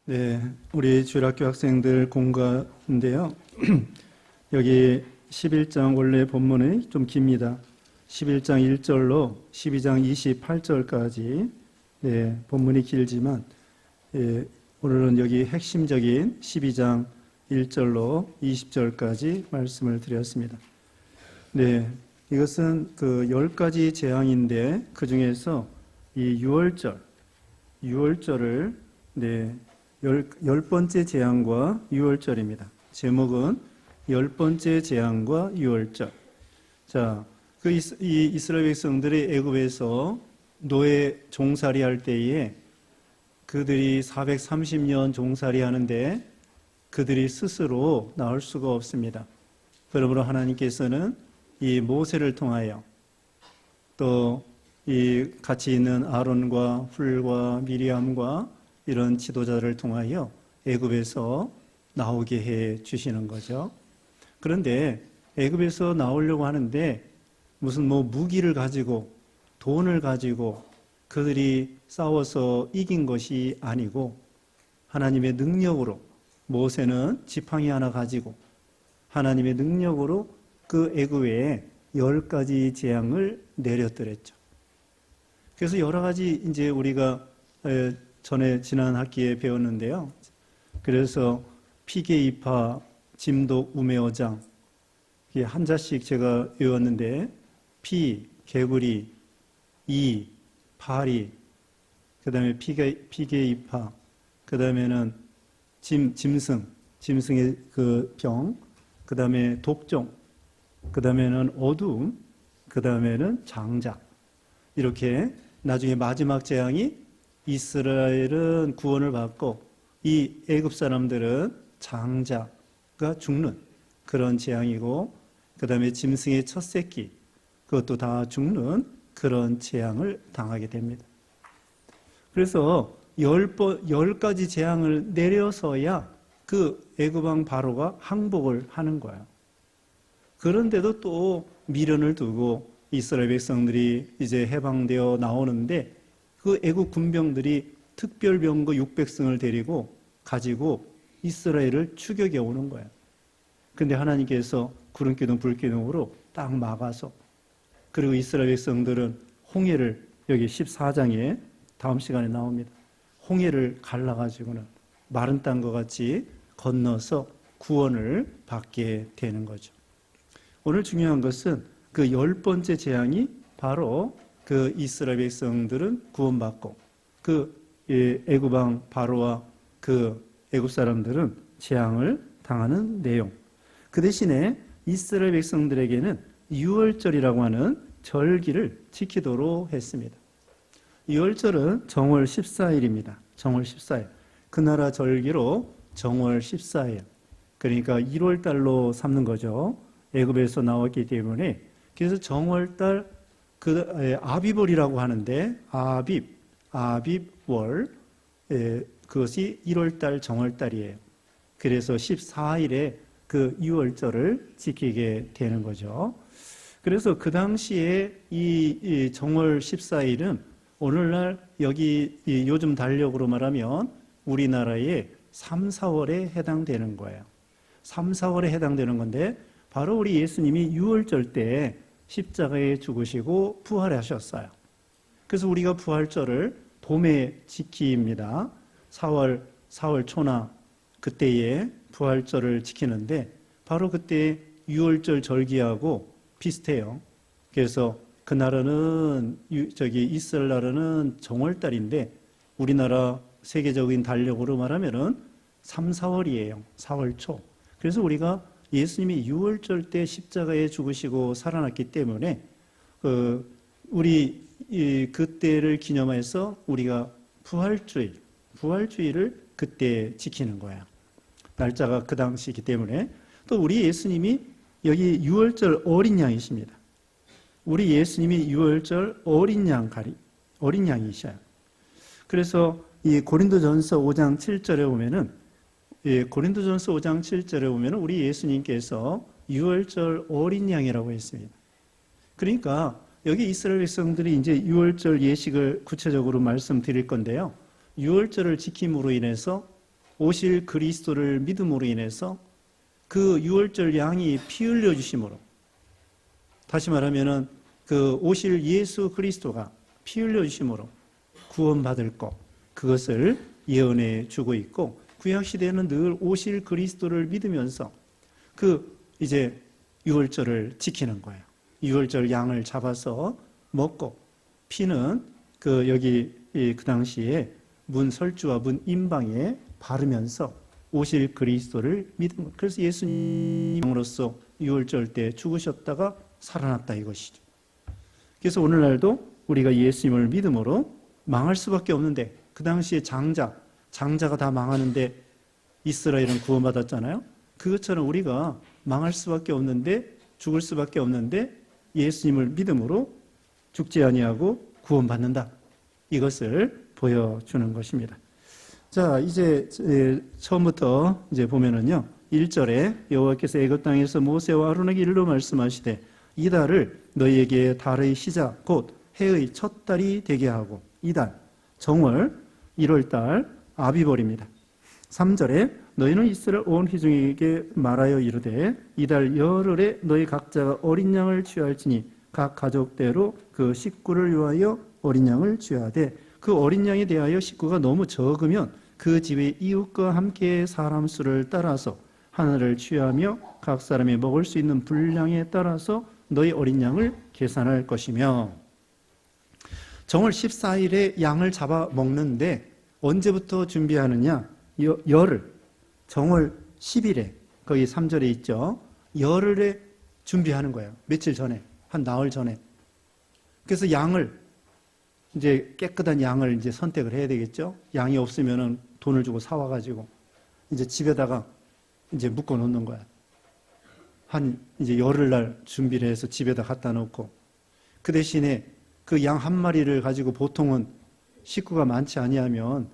네, 우리 주일학교 학생들 공부인데요. 여기 11장 원래 본문이 좀 깁니다. 11장 1절로 12장 28절까지 본문이 길지만 오늘은 여기 핵심적인 12장 1절로 20절까지 말씀을 드렸습니다. 네, 이것은 그 10가지 재앙인데 그 중에서 이 6월절을 열 번째 재앙과 유월절입니다. 제목은 열 번째 재앙과 유월절. 자, 이 이스라엘 백성들이 애굽에서 노예 종살이 할 때에 그들이 430년 종살이 하는데 그들이 스스로 나올 수가 없습니다. 그러므로 하나님께서는 이 모세를 통하여 또 이 같이 있는 아론과 훌과 미리암과 이런 지도자를 통하여 애굽에서 나오게 해 주시는 거죠. 그런데 애굽에서 나오려고 하는데 무슨 무기를 가지고 돈을 가지고 그들이 싸워서 이긴 것이 아니고 하나님의 능력으로 모세는 지팡이 하나 가지고 하나님의 능력으로 그 애굽에 10가지 재앙을 내렸더랬죠. 그래서 여러 가지 이제 우리가 지난 학기에 배웠는데요. 그래서 피게이파, 짐독, 우메어장 한 자씩 제가 외웠는데 피, 개구리, 이, 파리, 그 다음에 피게이파, 그 다음에는 짐승의 그 병, 그 다음에 독종, 그 다음에는 어두움, 그 다음에는 장작. 이렇게 나중에 마지막 재앙이 이스라엘은 구원을 받고 이 애굽 사람들은 장자가 죽는 그런 재앙이고 그 다음에 짐승의 첫 새끼 그것도 다 죽는 그런 재앙을 당하게 됩니다. 그래서 10가지 재앙을 내려서야 그 애굽 왕 바로가 항복을 하는 거예요. 그런데도 또 미련을 두고 이스라엘 백성들이 이제 해방되어 나오는데 그 애국 군병들이 특별병거 600승을 데리고 가지고 이스라엘을 추격해 오는 거예요. 그런데 하나님께서 구름기둥 불기둥으로 딱 막아서 그리고 이스라엘 백성들은 홍해를 여기 14장에 다음 시간에 나옵니다. 홍해를 갈라가지고는 마른 땅과 같이 건너서 구원을 받게 되는 거죠. 오늘 중요한 것은 그 10번째 재앙이 바로 그 이스라엘 백성들은 구원받고 그 애굽 왕 바로와 그 애굽 사람들은 재앙을 당하는 내용. 그 대신에 이스라엘 백성들에게는 유월절이라고 하는 절기를 지키도록 했습니다. 유월절은 정월 14일입니다. 정월 14일. 그 나라 절기로 정월 14일. 그러니까 1월 달로 삼는 거죠. 애굽에서 나왔기 때문에 그래서 정월달 아비월이라고 하는데 아비월 그것이 1월달 정월달이에요. 그래서 14일에 그 유월절을 지키게 되는 거죠. 그래서 그 당시에 이 정월 14일은 오늘날 여기 요즘 달력으로 말하면 우리나라의 3, 4월에 해당되는 거예요. 3, 4월에 해당되는 건데 바로 우리 예수님이 유월절 때 십자가에 죽으시고 부활하셨어요. 그래서 우리가 부활절을 봄에 지킵니다. 4월 초나 그때에 부활절을 지키는데 바로 그때 유월절 절기하고 비슷해요. 그래서 그 나라는 이스라엘 나라는 정월달인데 우리나라 세계적인 달력으로 말하면은 3, 4월이에요. 4월 초. 그래서 우리가 예수님이 유월절 때 십자가에 죽으시고 살아났기 때문에 우리 그때를 기념해서 우리가 부활주의를 그때 지키는 거야. 날짜가 그 당시이기 때문에 또 우리 예수님이 여기 유월절 어린 양이십니다. 우리 예수님이 유월절 어린 양이셔요. 그래서 이 고린도전서 5장 7절에 보면은 고린도전서 5장 7절에 보면 우리 예수님께서 유월절 어린 양이라고 했습니다. 그러니까 여기 이스라엘 백성들이 이제 유월절 예식을 구체적으로 말씀드릴 건데요. 유월절을 지킴으로 인해서 오실 그리스도를 믿음으로 인해서 그 유월절 양이 피 흘려 주심으로, 다시 말하면은 그 오실 예수 그리스도가 피 흘려 주심으로 구원받을 것, 그것을 예언해 주고 있고, 구약 시대에는 늘 오실 그리스도를 믿으면서 그 이제 유월절을 지키는 거예요. 유월절 양을 잡아서 먹고, 피는 그 여기 그 당시에 문 설주와 문 임방에 바르면서 오실 그리스도를 믿은 거예요. 그래서 예수님으로서 유월절 때 죽으셨다가 살아났다 이것이죠. 그래서 오늘날도 우리가 예수님을 믿음으로 망할 수밖에 없는데, 그 당시에 장자가 다 망하는데 이스라엘은 구원받았잖아요. 그것처럼 우리가 망할 수밖에 없는데, 죽을 수밖에 없는데 예수님을 믿음으로 죽지 아니하고 구원받는다, 이것을 보여주는 것입니다. 자, 이제 처음부터 이제 보면은요, 1절에 여호와께서 애굽 땅에서 모세와 아론에게 이르러 말씀하시되 이달을 너희에게 달의 시작 곧 해의 첫 달이 되게 하고, 이달 정월 1월달 아비벌입니다. 3절에 너희는 이스라엘 온 회중에게 말하여 이르되 이달 열흘에 너희 각자가 어린 양을 취할지니 각 가족대로 그 식구를 위하여 어린 양을 취하되, 그 어린 양에 대하여 식구가 너무 적으면 그 집의 이웃과 함께 사람 수를 따라서 하나를 취하며 각 사람이 먹을 수 있는 분량에 따라서 너희 어린 양을 계산할 것이며, 정월 14일에 양을 잡아 먹는데 언제부터 준비하느냐? 열흘, 정월 10일에 거기 3절에 있죠. 열흘에 준비하는 거예요. 며칠 전에, 한 나흘 전에. 그래서 양을 이제 깨끗한 양을 이제 선택을 해야 되겠죠. 양이 없으면은 돈을 주고 사와가지고 이제 집에다가 이제 묶어 놓는 거야. 한 이제 열흘날 준비를 해서 집에다 갖다 놓고, 그 대신에 그 양 한 마리를 가지고 보통은 식구가 많지 아니하면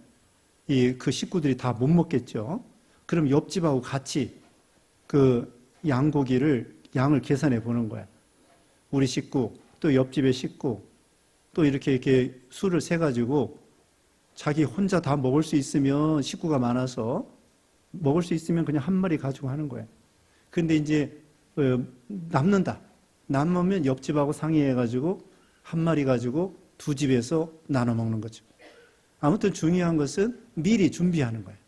그 식구들이 다 못 먹겠죠. 그럼 옆집하고 같이 그 양을 계산해 보는 거야. 우리 식구, 또 옆집의 식구, 또 이렇게 수를 세가지고 자기 혼자 다 먹을 수 있으면, 식구가 많아서 먹을 수 있으면 그냥 한 마리 가지고 하는 거예요. 그런데 이제 남으면 옆집하고 상의해가지고 한 마리 가지고 두 집에서 나눠 먹는 거죠. 아무튼 중요한 것은 미리 준비하는 거예요.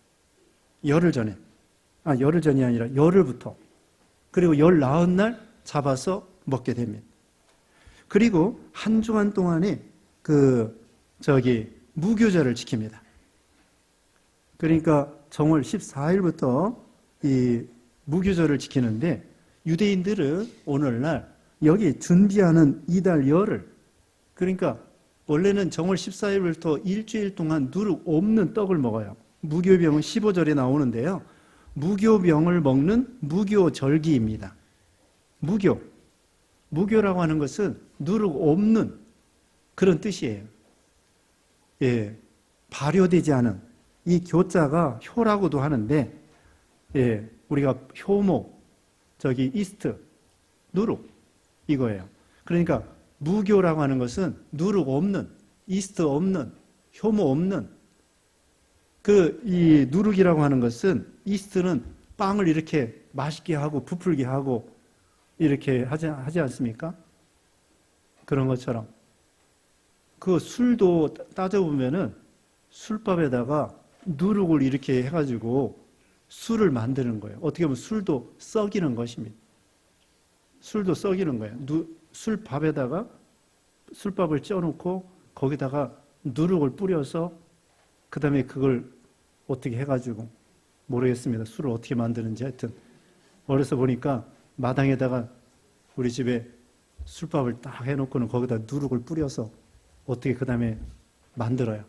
열흘 전이 아니라 열흘부터. 그리고 열 나흔 날 잡아서 먹게 됩니다. 그리고 한 주간 동안에 무교절을 지킵니다. 그러니까 정월 14일부터 이 무교절을 지키는데, 유대인들은 오늘날 여기 준비하는 이달 열흘, 그러니까 원래는 정월 14일부터 일주일 동안 누룩 없는 떡을 먹어요. 무교병은 15절에 나오는데요. 무교병을 먹는 무교절기입니다. 무교라고 하는 것은 누룩 없는 그런 뜻이에요. 예, 발효되지 않은, 이 교자가 효라고도 하는데, 예, 우리가 효모, 이스트, 누룩, 이거예요. 그러니까 무교라고 하는 것은 누룩 없는, 이스트 없는, 효모 없는, 이 누룩이라고 하는 것은, 이스트는 빵을 이렇게 맛있게 하고 부풀게 하고 이렇게 하지 않습니까? 그런 것처럼. 그 술도 따져보면은 술밥에다가 누룩을 이렇게 해가지고 술을 만드는 거예요. 어떻게 보면 술도 썩이는 것입니다. 술도 썩이는 거예요. 술밥에다가 술밥을 쪄놓고 거기다가 누룩을 뿌려서 그 다음에 그걸 어떻게 해가지고, 모르겠습니다. 술을 어떻게 만드는지. 하여튼 어려서 보니까 마당에다가 우리 집에 술밥을 딱 해놓고는 거기다 누룩을 뿌려서 어떻게 그 다음에 만들어요.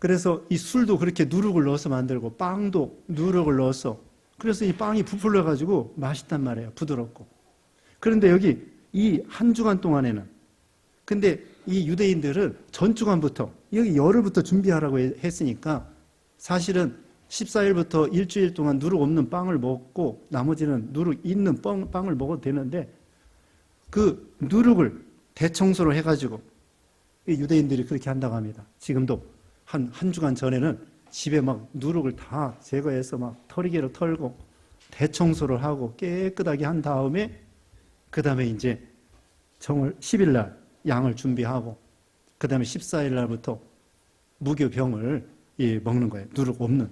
그래서 이 술도 그렇게 누룩을 넣어서 만들고, 빵도 누룩을 넣어서, 그래서 이 빵이 부풀려가지고 맛있단 말이에요. 부드럽고. 그런데 여기 이 한 주간 동안에는, 근데 이 유대인들은 전 주간부터, 여기 열흘부터 준비하라고 했으니까 사실은 14일부터 일주일 동안 누룩 없는 빵을 먹고 나머지는 누룩 있는 빵을 먹어도 되는데, 그 누룩을 대청소를 해가지고, 유대인들이 그렇게 한다고 합니다. 지금도 한 주간 전에는 집에 막 누룩을 다 제거해서 막 털이개로 털고 대청소를 하고 깨끗하게 한 다음에 그 다음에 이제 정월 10일 날 양을 준비하고 그 다음에 14일 날부터 무교병을 먹는 거예요. 누룩 없는.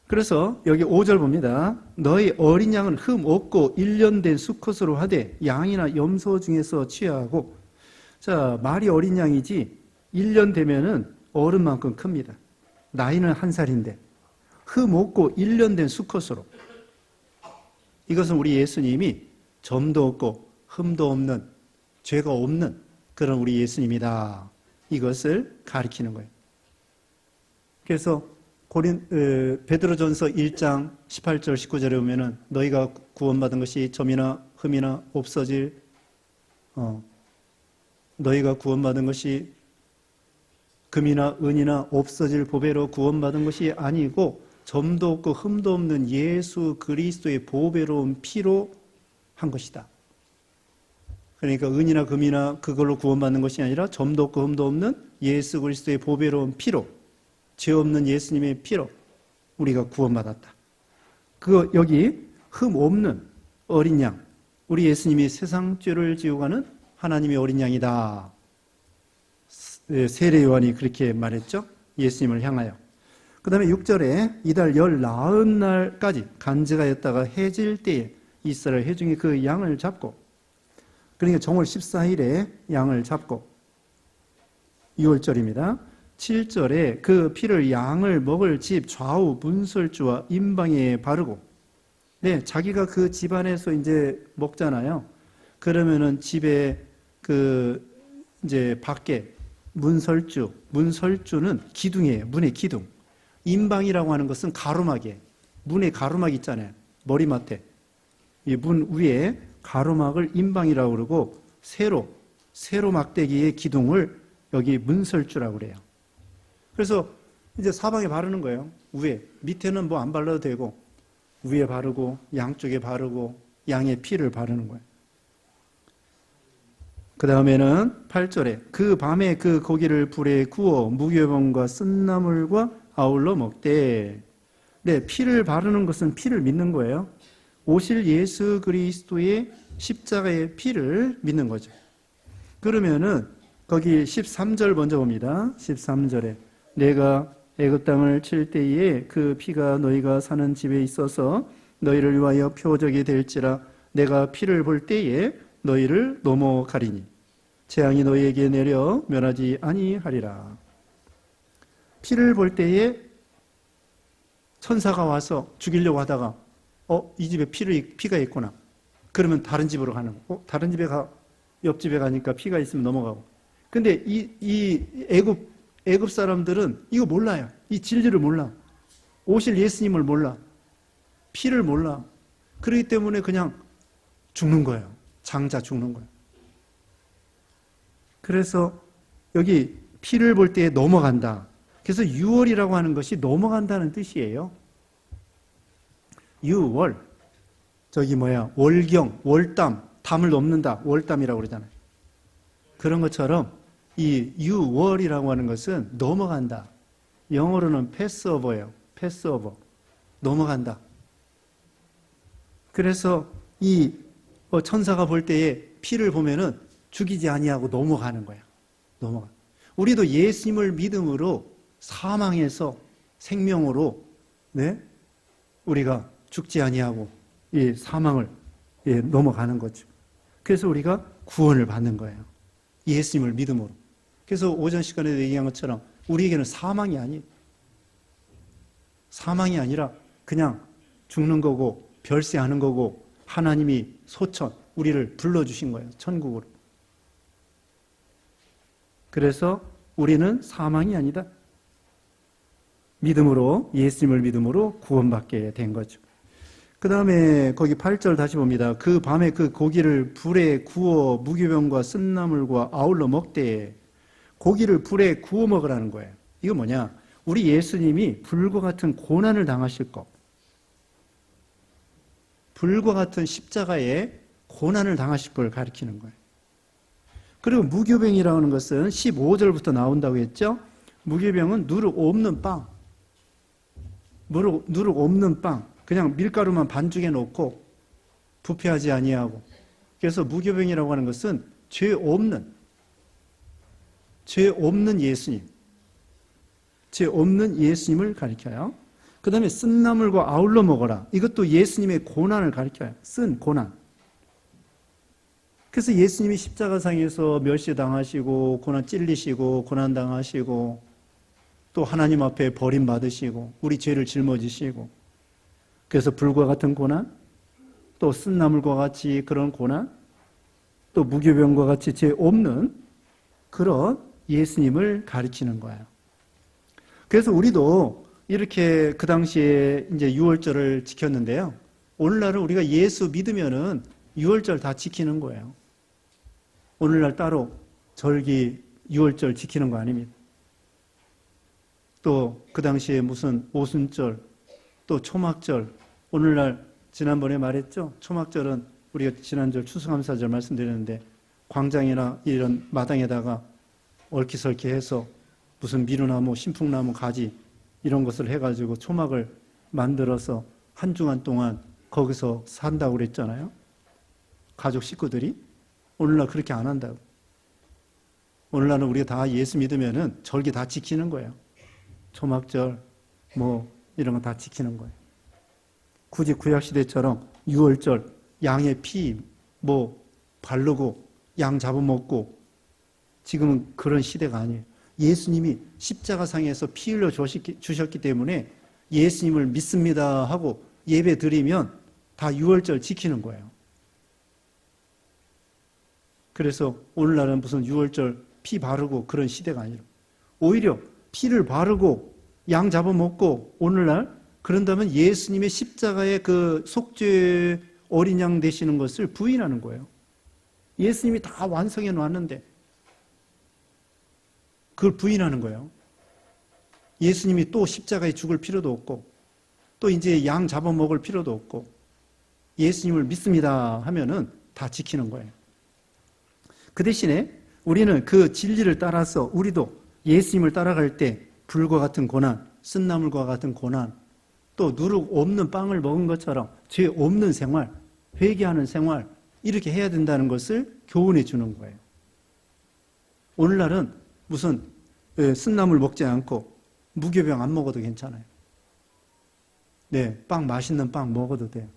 그래서 여기 5절 봅니다. 너희 어린 양은 흠 없고 1년 된 수컷으로 하되 양이나 염소 중에서 취하고. 자, 말이 어린 양이지 1년 되면은 어른만큼 큽니다. 나이는 1살인데 흠 없고 1년 된 수컷으로. 이것은 우리 예수님이 점도 없고 흠도 없는, 죄가 없는 그런 우리 예수님이다. 이것을 가리키는 거예요. 그래서 베드로전서 1장 18절 19절에 보면은 너희가 구원받은 것이 점이나 흠이나 없어질 너희가 구원받은 것이 금이나 은이나 없어질 보배로 구원받은 것이 아니고 점도 없고 흠도 없는 예수 그리스도의 보배로운 피로 한 것이다. 그러니까 은이나 금이나 그걸로 구원받는 것이 아니라 점도 없고 흠도 없는 예수 그리스도의 보배로운 피로, 죄 없는 예수님의 피로 우리가 구원받았다. 여기 흠 없는 어린 양, 우리 예수님이 세상 죄를 지고 가는 하나님의 어린 양이다. 세례 요한이 그렇게 말했죠. 예수님을 향하여. 그 다음에 6절에 이달 열 나흔 날까지 간증하였다가 해질 때에 이스라엘 회중이 그 양을 잡고, 그러니까 정월 14일에 양을 잡고 6월절입니다. 7절에 그 피를 양을 먹을 집 좌우 문설주와 임방에 바르고, 네, 자기가 그 집안에서 이제 먹잖아요. 그러면은 집에 이제 밖에 문설주는 기둥이에요. 문의 기둥. 임방이라고 하는 것은 가로막이에요. 문에 가로막 있잖아요. 머리맡에. 이 문 위에 가로막을 임방이라고 그러고, 세로 막대기의 기둥을 여기 문설주라고 그래요. 그래서 이제 사방에 바르는 거예요. 위에. 밑에는 뭐 안 발라도 되고, 위에 바르고, 양쪽에 바르고, 양의 피를 바르는 거예요. 그 다음에는 8절에 그 밤에 그 고기를 불에 구워 무교병과 쓴나물과 아울러 먹되. 네, 피를 바르는 것은 피를 믿는 거예요. 오실 예수 그리스도의 십자가의 피를 믿는 거죠. 그러면은 거기 13절 먼저 봅니다. 13절에 내가 애굽 땅을 칠 때에 그 피가 너희가 사는 집에 있어서 너희를 위하여 표적이 될지라. 내가 피를 볼 때에 너희를 넘어가리니 재앙이 너희에게 내려 면하지 아니하리라. 피를 볼 때에 천사가 와서 죽이려고 하다가 이 집에 피가 있구나. 그러면 다른 집으로 가는 거. 다른 집에 옆집에 가니까 피가 있으면 넘어가고. 근데 이 애굽 사람들은 이거 몰라요. 이 진리를 몰라. 오실 예수님을 몰라. 피를 몰라. 그렇기 때문에 그냥 죽는 거예요. 장자 죽는 거예요. 그래서 여기 피를 볼 때 넘어간다. 그래서 유월이라고 하는 것이 넘어간다는 뜻이에요. 유월. 월경, 월담, 담을 넘는다. 월담이라고 그러잖아요. 그런 것처럼 이 유월이라고 하는 것은 넘어간다. 영어로는 패스오버예요. 패스오버. 넘어간다. 그래서 이 천사가 볼 때에 피를 보면은 죽이지 아니하고 넘어가는 거야. 넘어가. 우리도 예수님을 믿음으로 사망에서 생명으로, 네, 우리가 죽지 아니하고 이 사망을 넘어가는 거죠. 그래서 우리가 구원을 받는 거예요. 예수님을 믿음으로. 그래서 오전 시간에 얘기한 것처럼 우리에게는 사망이 아니에요. 사망이 아니라 그냥 죽는 거고 별세하는 거고 하나님이 소천, 우리를 불러주신 거예요. 천국으로. 그래서 우리는 사망이 아니다. 믿음으로, 예수님을 믿음으로 구원받게 된 거죠. 그 다음에 거기 8절 다시 봅니다. 그 밤에 그 고기를 불에 구워 무교병과 쓴나물과 아울러 먹되. 고기를 불에 구워 먹으라는 거예요. 이거 뭐냐? 우리 예수님이 불과 같은 고난을 당하실 것, 불과 같은 십자가에 고난을 당하실 걸 가리키는 거예요. 그리고 무교병이라는 것은 15절부터 나온다고 했죠. 무교병은 누룩 없는 빵. 누룩 없는 빵. 그냥 밀가루만 반죽해 놓고 부패하지 아니하고. 그래서 무교병이라고 하는 것은 죄 없는 예수님. 죄 없는 예수님을 가리켜요. 그 다음에 쓴 나물과 아울러 먹어라. 이것도 예수님의 고난을 가리켜요. 쓴 고난. 그래서 예수님이 십자가상에서 멸시당하시고 고난 찔리시고 고난당하시고 또 하나님 앞에 버림받으시고 우리 죄를 짊어지시고 그래서 불과 같은 고난 또 쓴 나물과 같이 그런 고난 또 무교병과 같이 죄 없는 그런 예수님을 가르치는 거예요. 그래서 우리도 이렇게 그 당시에 이제 유월절을 지켰는데요. 오늘날은 우리가 예수 믿으면은 유월절 다 지키는 거예요. 오늘날 따로 절기 유월절 지키는 거 아닙니다. 또 그 당시에 무슨 오순절, 또 초막절, 오늘날 지난번에 말했죠. 초막절은 우리가 지난절 추수감사절 말씀드렸는데 광장이나 이런 마당에다가 얼키설키해서 무슨 미루나무, 신풍나무, 가지 이런 것을 해가지고 초막을 만들어서 한 주간 동안 거기서 산다고 그랬잖아요. 가족 식구들이. 오늘날 그렇게 안 한다고. 오늘날은 우리가 다 예수 믿으면은 절기 다 지키는 거예요. 초막절, 뭐 이런 거 다 지키는 거예요. 굳이 구약시대처럼 유월절, 양의 피 뭐 바르고 양 잡아먹고 지금은 그런 시대가 아니에요. 예수님이 십자가상에서 피 흘려 주셨기 때문에 예수님을 믿습니다 하고 예배 드리면 다 유월절 지키는 거예요. 그래서 오늘날은 무슨 유월절 피 바르고 그런 시대가 아니라 오히려 피를 바르고 양 잡아먹고 오늘날 그런다면 예수님의 십자가의 그 속죄 어린 양 되시는 것을 부인하는 거예요. 예수님이 다 완성해 놨는데 그걸 부인하는 거예요. 예수님이 또 십자가에 죽을 필요도 없고 또 이제 양 잡아먹을 필요도 없고 예수님을 믿습니다 하면은 다 지키는 거예요. 그 대신에 우리는 그 진리를 따라서 우리도 예수님을 따라갈 때 불과 같은 고난, 쓴나물과 같은 고난, 또 누룩 없는 빵을 먹은 것처럼 죄 없는 생활, 회개하는 생활 이렇게 해야 된다는 것을 교훈해 주는 거예요. 오늘날은 무슨 쓴나물 먹지 않고 무교병 안 먹어도 괜찮아요. 네, 맛있는 빵 먹어도 돼요.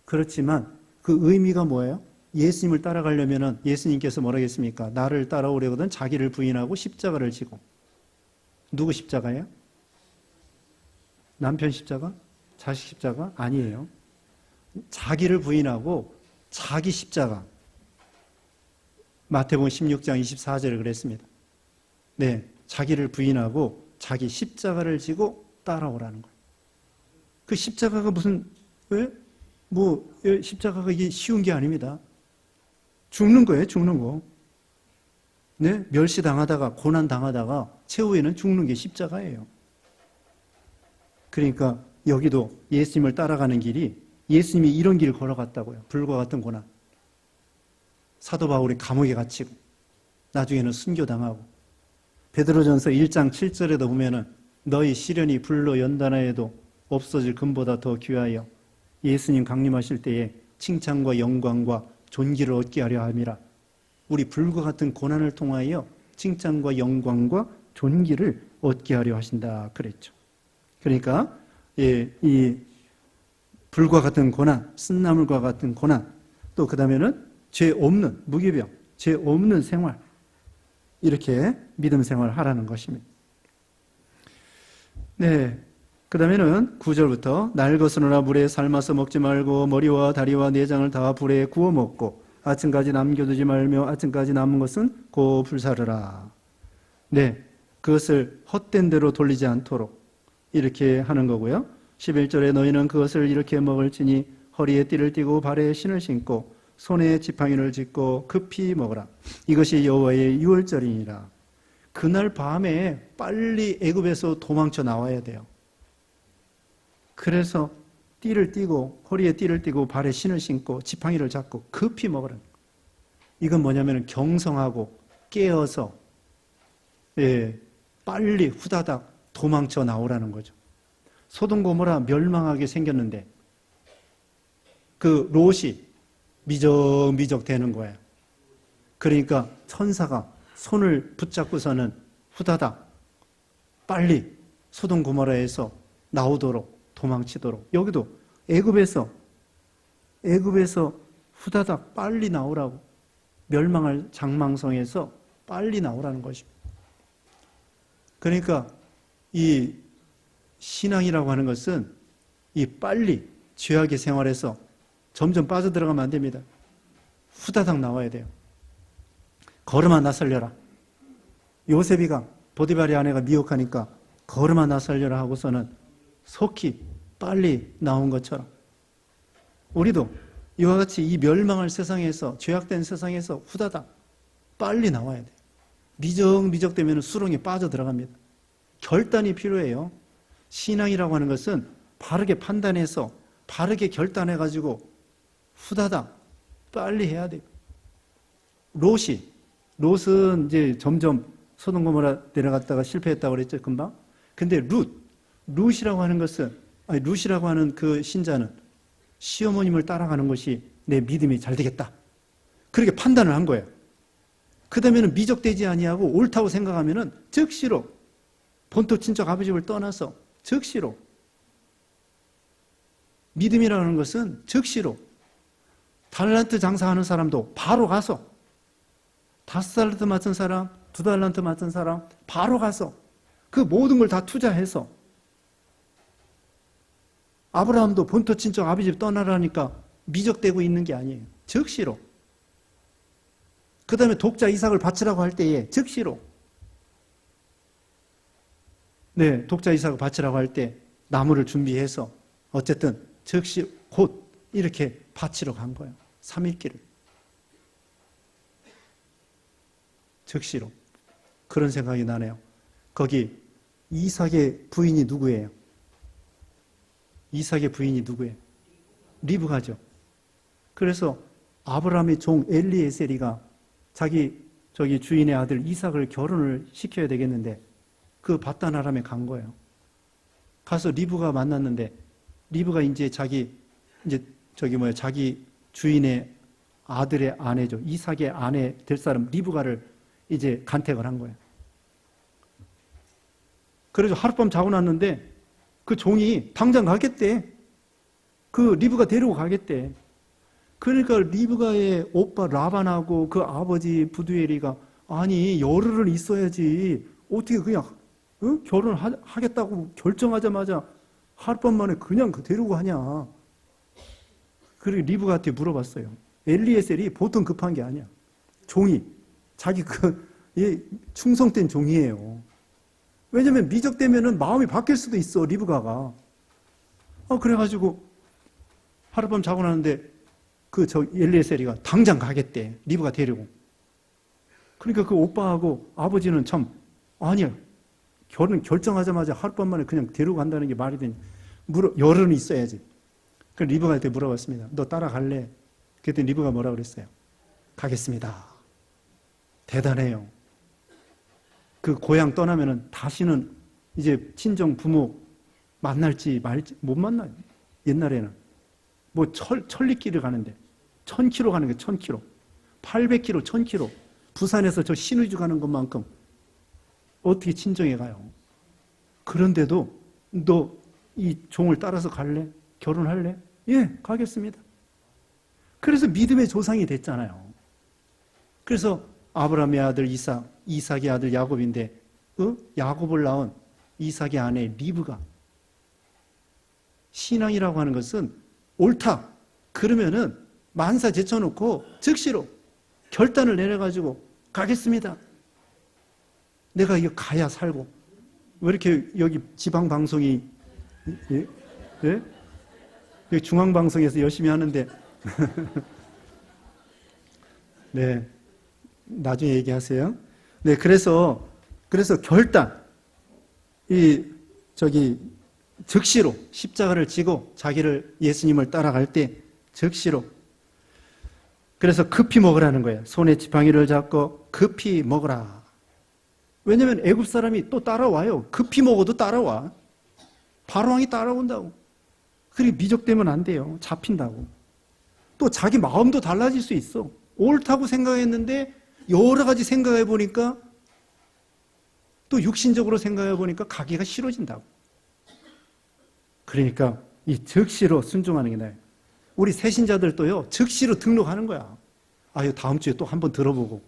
그렇지만 그 의미가 뭐예요? 예수님을 따라가려면 예수님께서 뭐라고 했습니까? 나를 따라오려거든 자기를 부인하고 십자가를 지고. 누구 십자가예요? 남편 십자가? 자식 십자가? 아니에요. 자기를 부인하고 자기 십자가. 마태복음 16장 24절에 그랬습니다. 네, 자기를 부인하고 자기 십자가를 지고 따라오라는 거예요. 그 십자가가 무슨 왜? 십자가가 이게 쉬운 게 아닙니다. 죽는 거예요, 죽는 거. 네, 멸시당하다가 고난 당하다가 최후에는 죽는 게 십자가예요. 그러니까 여기도 예수님을 따라가는 길이 예수님이 이런 길을 걸어갔다고요. 불과 같은 고난. 사도 바울이 감옥에 갇히고 나중에는 순교당하고 베드로전서 1장 7절에도 보면은 너희 시련이 불로 연단하여도 없어질 금보다 더 귀하여 예수님 강림하실 때에 칭찬과 영광과 존귀를 얻게 하려 함이라. 우리 불과 같은 고난을 통하여 칭찬과 영광과 존귀를 얻게 하려 하신다 그랬죠. 그러니까 이 불과 같은 고난, 쓴나물과 같은 고난, 또 그 다음에는 죄 없는 무기병, 죄 없는 생활, 이렇게 믿음 생활을 하라는 것입니다. 네, 그 다음에는 9절부터 날 거스르나 물에 삶아서 먹지 말고 머리와 다리와 내장을 다 불에 구워 먹고 아침까지 남겨두지 말며 아침까지 남은 것은 고 불사르라. 네, 그것을 헛된 대로 돌리지 않도록 이렇게 하는 거고요. 11절에 너희는 그것을 이렇게 먹을지니 허리에 띠를 띠고 발에 신을 신고 손에 지팡이를 짚고 급히 먹으라. 이것이 여호와의 유월절이니라. 그날 밤에 빨리 애굽에서 도망쳐 나와야 돼요. 그래서 띠를 띠고 허리에 띠를 띠고 발에 신을 신고 지팡이를 잡고 급히 먹으라. 이건 뭐냐면 경성하고 깨어서 빨리 후다닥 도망쳐 나오라는 거죠. 소돔 고모라 멸망하게 생겼는데 그 롯이 미적미적 되는 거예요. 그러니까 천사가 손을 붙잡고서는 후다닥 빨리 소돔 고모라에서 나오도록 도망치도록, 여기도 애굽에서 후다닥 빨리 나오라고, 멸망할 장망성에서 빨리 나오라는 것입니다. 그러니까 이 신앙이라고 하는 것은 이 빨리 죄악의 생활에서 점점 빠져들어가면 안 됩니다. 후다닥 나와야 돼요. 걸음아 나 살려라. 요셉이가 보디발의 아내가 미혹하니까 걸음아 나 살려라 하고서는 속히 빨리 나온 것처럼 우리도 이와 같이 이 멸망할 세상에서, 죄악된 세상에서 후다닥 빨리 나와야 돼요. 미적미적 되면 수렁에 빠져들어갑니다. 결단이 필요해요. 신앙이라고 하는 것은 바르게 판단해서 바르게 결단해가지고 후다닥 빨리 해야 돼요. 롯은 이제 점점 소돔 고모라 내려갔다가 실패했다고 그랬죠, 금방. 근데 룻이라고 하는 것은, 룻이라고 하는 그 신자는 시어머님을 따라가는 것이 내 믿음이 잘 되겠다, 그렇게 판단을 한 거예요. 그 다음에는 미적되지 아니하고 옳다고 생각하면은 즉시로 본토 친척 아버지를 떠나서 즉시로, 믿음이라는 것은 즉시로, 달란트 장사하는 사람도 바로 가서, 5달란트 맡은 사람, 2달란트 맡은 사람 바로 가서 그 모든 걸 다 투자해서, 아브라함도 본토 친척 아버지 집 떠나라니까 미적되고 있는 게 아니에요. 즉시로. 그 다음에 독자 이삭을 바치라고 할 때에 즉시로, 독자 이삭을 바치라고 할 때 나무를 준비해서 어쨌든 즉시 곧 이렇게 바치러 간 거예요. 3일길을. 즉시로. 그런 생각이 나네요. 거기 이삭의 부인이 누구예요? 이삭의 부인이 누구예요? 리브가죠. 그래서 아브라함의 종 엘리에셀이가 자기 주인의 아들 이삭을 결혼을 시켜야 되겠는데 그 바단 아람에 간 거예요. 가서 리브가 만났는데, 리브가 이제 자기 주인의 아들의 아내죠. 이삭의 아내 될 사람 리브가를 이제 간택을 한 거예요. 그래서 하룻밤 자고 났는데 그 종이 당장 가겠대. 그 리브가 데리고 가겠대. 그러니까 리브가의 오빠 라반하고 그 아버지 부두엘이가, 아니 열흘은 있어야지 어떻게 그냥 결혼하겠다고 결정하자마자 하룻밤 만에 그냥 데리고 가냐. 그리고 리브가한테 물어봤어요. 엘리에셀이 보통 급한 게 아니야. 종이 자기 충성된 종이에요. 왜냐면 미적되면은 마음이 바뀔 수도 있어, 리브가가. 그래가지고 하룻밤 자고 나는데 엘리에셀이가 당장 가겠대. 리브가 데리고. 그러니까 그 오빠하고 아버지는 참, 아니야, 결혼 결정하자마자 하룻밤 만에 그냥 데리고 간다는 게 말이 되니, 열흘은 있어야지. 그래서 리브가한테 물어봤습니다. 너 따라갈래? 그랬더니 리브가 뭐라 그랬어요? 가겠습니다. 대단해요. 그 고향 떠나면은 다시는 이제 친정 부모 만날지 말지 못 만나요. 옛날에는 뭐 천리길을 가는데 1000km 가는 게 1000km, 800km, 1000km, 부산에서 저 신의주 가는 것만큼 어떻게 친정에 가요? 그런데도 너 이 종을 따라서 갈래? 결혼할래? 예, 가겠습니다. 그래서 믿음의 조상이 됐잖아요. 그래서 아브라함의 아들 이삭, 이삭의 아들 야곱인데 야곱을 낳은 이삭의 아내 리브가, 신앙이라고 하는 것은 옳다 그러면은 만사 제쳐놓고 즉시로 결단을 내려가지고 가겠습니다. 내가 이거 가야 살고. 왜 이렇게 여기 지방방송이, 예? 여기 중앙방송에서 열심히 하는데 네, 나중에 얘기하세요. 네, 그래서 결단, 즉시로 십자가를 지고 자기를, 예수님을 따라갈 때 즉시로. 그래서 급히 먹으라는 거예요. 손에 지팡이를 잡고 급히 먹으라. 왜냐하면 애굽 사람이 또 따라와요. 급히 먹어도 따라와. 바로왕이 따라온다고. 그리고 미적되면 안 돼요. 잡힌다고. 또 자기 마음도 달라질 수 있어. 옳다고 생각했는데 여러 가지 생각해 보니까 또 육신적으로 생각해 보니까 가기가 싫어진다고. 그러니까 이 즉시로 순종하는 게 나아요. 우리 새신자들도요, 즉시로 등록하는 거야. 아유, 다음 주에 또 한번 들어보고.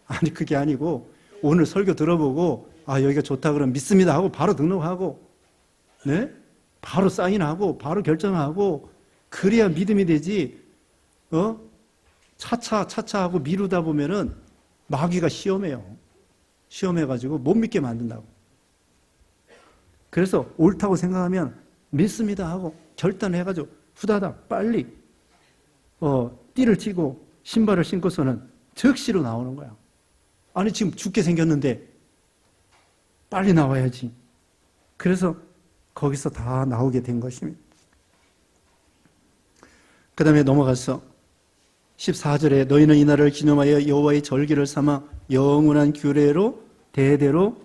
아니, 그게 아니고, 오늘 설교 들어보고, 아, 여기가 좋다 그러면 믿습니다 하고 바로 등록하고, 네? 바로 사인하고, 바로 결정하고, 그래야 믿음이 되지, 차차 하고 미루다 보면은 마귀가 시험해요. 시험해가지고 못 믿게 만든다고. 그래서 옳다고 생각하면 믿습니다 하고 결단해가지고 후다닥 빨리 띠를 치고 신발을 신고서는 즉시로 나오는 거야. 아니 지금 죽게 생겼는데 빨리 나와야지. 그래서 거기서 다 나오게 된 것입니다. 그 다음에 넘어가서 14절에 너희는 이날을 기념하여 여호와의 절기를 삼아 영원한 규례로 대대로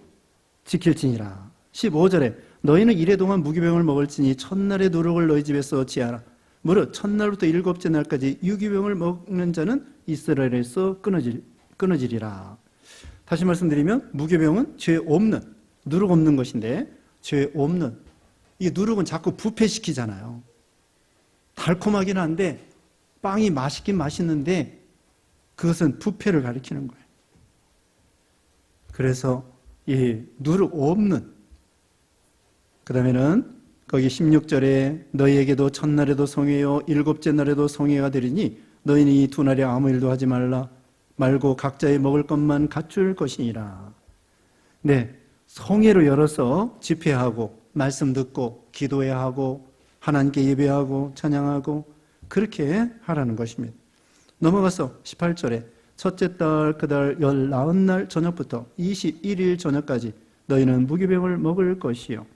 지킬지니라. 15절에 너희는 이래 동안 무기병을 먹을지니 첫날의 누룩을 너희 집에서 얻지 않아. 무릇 첫날부터 일곱째 날까지 유기병을 먹는 자는 이스라엘에서 끊어지리라. 다시 말씀드리면 무기병은 죄 없는, 누룩 없는 것인데 죄 없는, 이 누룩은 자꾸 부패시키잖아요. 달콤하긴 한데 빵이 맛있긴 맛있는데 그것은 부패를 가리키는 거예요. 그래서 이 누룩 없는, 그 다음에는 거기 16절에 너희에게도 첫날에도 성회요 일곱째 날에도 성회가 되리니 너희는 이 두 날에 아무 일도 하지 말고 각자의 먹을 것만 갖출 것이니라. 네, 성회로 열어서 집회하고 말씀 듣고 기도해야 하고 하나님께 예배하고 찬양하고 그렇게 하라는 것입니다. 넘어가서 18절에 첫째 달 그달 19날 저녁부터 21일 저녁까지 너희는 무기병을 먹을 것이요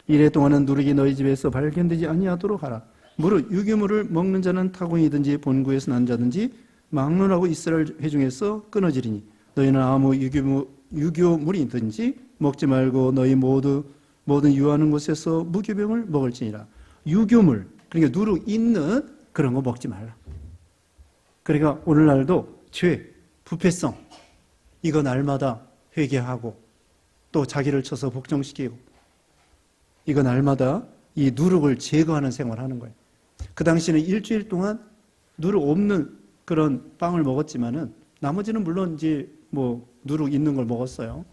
이래 동안은 누룩이 너희 집에서 발견되지 아니하도록 하라. 무릇 유기물을 먹는 자는 타공이든지 본구에서 난 자든지 막론하고 이스라엘 회중에서 끊어지리니 너희는 아무 유교물이든지 먹지 말고 너희 모든 유하는 곳에서 무기병을 먹을지니라. 유교물, 그러니까 누룩 있는 그런 거 먹지 말라. 그러니까 오늘날도 죄, 부패성 이거 날마다 회개하고 또 자기를 쳐서 복종시키고 이거 날마다 이 누룩을 제거하는 생활을 하는 거예요. 그 당시에는 일주일 동안 누룩 없는 그런 빵을 먹었지만은 나머지는 물론 이제 뭐 누룩 있는 걸 먹었어요.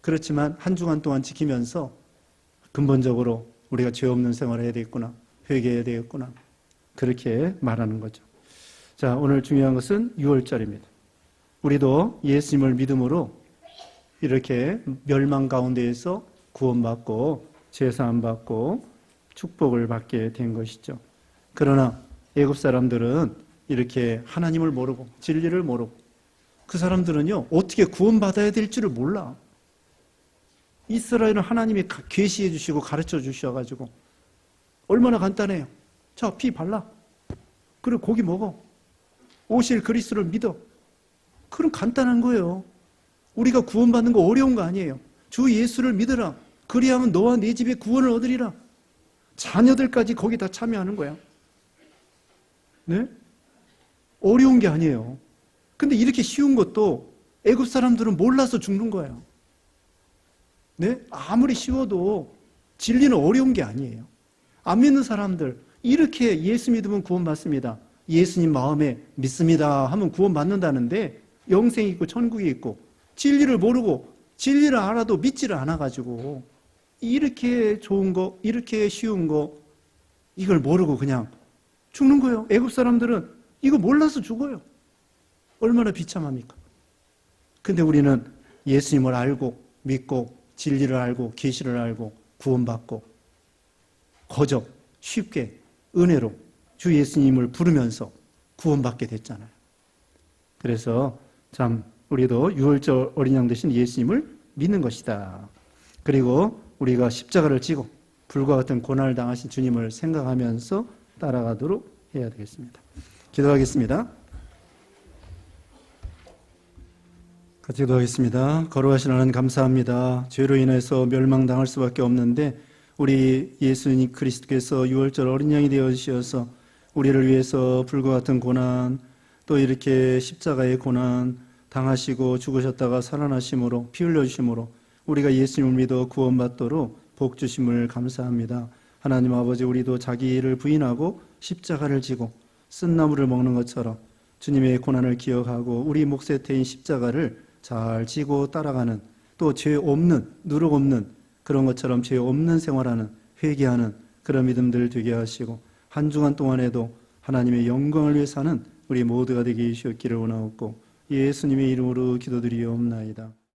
그렇지만 한 주간 동안 지키면서 근본적으로 우리가 죄 없는 생활을 해야 되겠구나, 회개해야 되겠구나 그렇게 말하는 거죠. 자, 오늘 중요한 것은 6월절입니다. 우리도 예수님을 믿음으로 이렇게 멸망 가운데에서 구원받고 제사함 받고 축복을 받게 된 것이죠. 그러나 애굽 사람들은 이렇게 하나님을 모르고 진리를 모르고 그 사람들은요 어떻게 구원받아야 될 줄을 몰라. 이스라엘은 하나님이 계시해 주시고 가르쳐 주셔가지고 얼마나 간단해요. 자, 피 발라. 그리고 고기 먹어. 오실 그리스도를 믿어. 그럼 간단한 거예요. 우리가 구원받는 거 어려운 거 아니에요. 주 예수를 믿으라. 그리하면 너와 네 집에 구원을 얻으리라. 자녀들까지 거기 다 참여하는 거야. 네? 어려운 게 아니에요. 근데 이렇게 쉬운 것도 애굽 사람들은 몰라서 죽는 거예요. 네? 아무리 쉬워도 진리는 어려운 게 아니에요. 안 믿는 사람들 이렇게 예수 믿으면 구원받습니다. 예수님 마음에 믿습니다 하면 구원받는다는데 영생이 있고 천국이 있고 진리를 모르고 진리를 알아도 믿지를 않아가지고 이렇게 좋은 거 이렇게 쉬운 거 이걸 모르고 그냥 죽는 거예요. 애굽 사람들은 이거 몰라서 죽어요. 얼마나 비참합니까? 근데 우리는 예수님을 알고 믿고 진리를 알고 계시를 알고 구원받고 거저 쉽게 은혜로 주 예수님을 부르면서 구원받게 됐잖아요. 그래서 참 우리도 유월절 어린 양 대신 예수님을 믿는 것이다. 그리고 우리가 십자가를 지고 불과 같은 고난을 당하신 주님을 생각하면서 따라가도록 해야 되겠습니다. 기도하겠습니다. 같이 기도하겠습니다. 거룩하신 하나님 감사합니다. 죄로 인해서 멸망당할 수밖에 없는데 우리 예수님 그리스도께서 유월절 어린 양이 되어 주셔서 우리를 위해서 불과 같은 고난, 또 이렇게 십자가의 고난 당하시고 죽으셨다가 살아나심으로 피 흘려주심으로 우리가 예수님을 믿어 구원받도록 복 주심을 감사합니다. 하나님 아버지, 우리도 자기를 부인하고 십자가를 지고 쓴 나무를 먹는 것처럼 주님의 고난을 기억하고 우리 몫에 태인 십자가를 잘 지고 따라가는, 또 죄 없는, 누룩 없는 그런 것처럼 죄 없는 생활하는, 회개하는 그런 믿음들 되게 하시고 한 주간 동안에도 하나님의 영광을 위해 사는 우리 모두가 되게 해주셨기를 원하옵고 예수님의 이름으로 기도드리옵나이다.